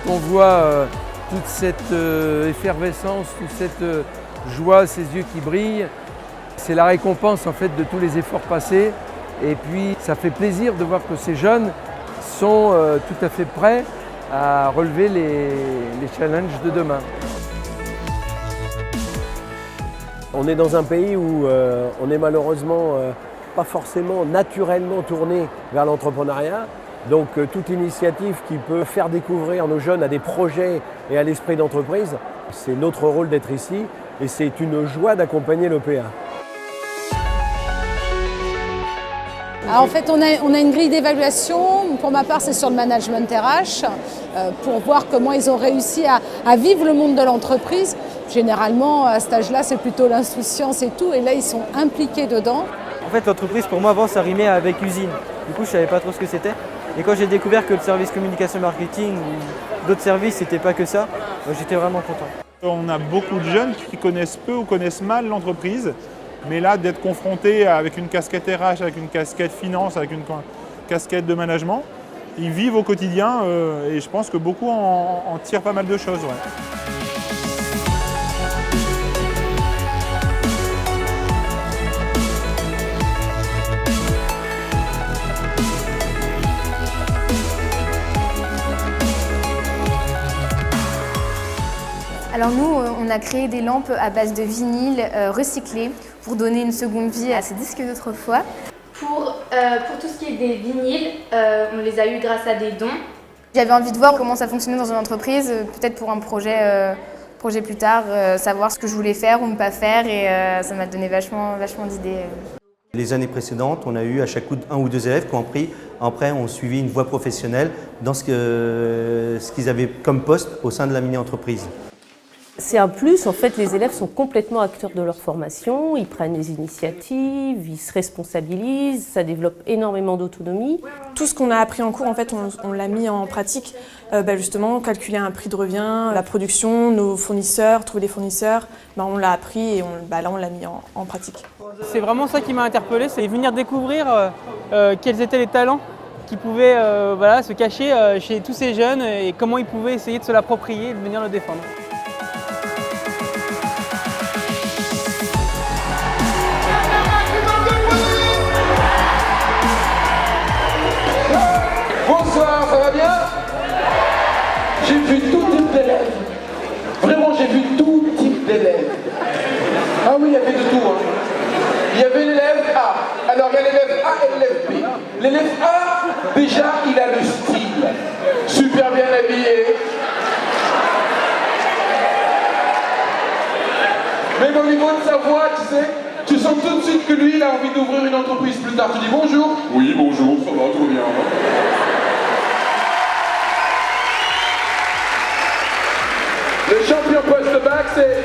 on voit toute cette effervescence, toute cette joie, ces yeux qui brillent, c'est la récompense en fait de tous les efforts passés. Et puis ça fait plaisir de voir que ces jeunes sont tout à fait prêts à relever les challenges de demain. On est dans un pays où on est malheureusement pas forcément naturellement tourné vers l'entrepreneuriat. Donc toute initiative qui peut faire découvrir nos jeunes à des projets et à l'esprit d'entreprise, c'est notre rôle d'être ici et c'est une joie d'accompagner l'EPA. En fait, on a une grille d'évaluation. Pour ma part, c'est sur le management RH, pour voir comment ils ont réussi à vivre le monde de l'entreprise. Généralement, à cet âge-là, c'est plutôt l'insouciance et tout. Et là, ils sont impliqués dedans. En fait, l'entreprise, pour moi, avant, ça rimait avec usine. Du coup, je ne savais pas trop ce que c'était. Et quand j'ai découvert que le service communication marketing ou d'autres services, c'était pas que ça, j'étais vraiment content. On a beaucoup de jeunes qui connaissent peu ou connaissent mal l'entreprise. Mais là, d'être confronté avec une casquette RH, avec une casquette finance, avec une casquette de management, ils vivent au quotidien et je pense que beaucoup en tirent pas mal de choses. Ouais. Alors nous, on a créé des lampes à base de vinyle recyclé pour donner une seconde vie à ces disques d'autrefois. Pour tout ce qui est des vinyles, on les a eus grâce à des dons. J'avais envie de voir comment ça fonctionnait dans une entreprise, peut-être pour un projet plus tard, savoir ce que je voulais faire ou ne pas faire et ça m'a donné vachement d'idées. Les années précédentes, on a eu à chaque coup un ou deux élèves qui ont suivi une voie professionnelle dans ce qu'ils avaient comme poste au sein de la mini-entreprise. C'est un plus, en fait, les élèves sont complètement acteurs de leur formation, ils prennent des initiatives, ils se responsabilisent, ça développe énormément d'autonomie. Tout ce qu'on a appris en cours, en fait, on l'a mis en pratique. Justement, calculer un prix de revient, la production, nos fournisseurs, trouver des fournisseurs, on l'a appris et là on l'a mis en pratique. C'est vraiment ça qui m'a interpellé, c'est venir découvrir quels étaient les talents qui pouvaient se cacher chez tous ces jeunes et comment ils pouvaient essayer de se l'approprier et de venir le défendre. Bonsoir, ça va bien? J'ai vu tout type d'élèves. Vraiment, j'ai vu tout type d'élèves. Ah oui, il y avait de tout. Il y avait l'élève A. Alors, il y a l'élève A et l'élève B. L'élève A, déjà, il a le style. Super bien habillé. Même au niveau de sa voix, tu sais, tu sens tout de suite que lui, il a envie d'ouvrir une entreprise plus tard. Tu dis bonjour? Oui, bonjour, ça va, tout bien. Le champion post-bac, c'est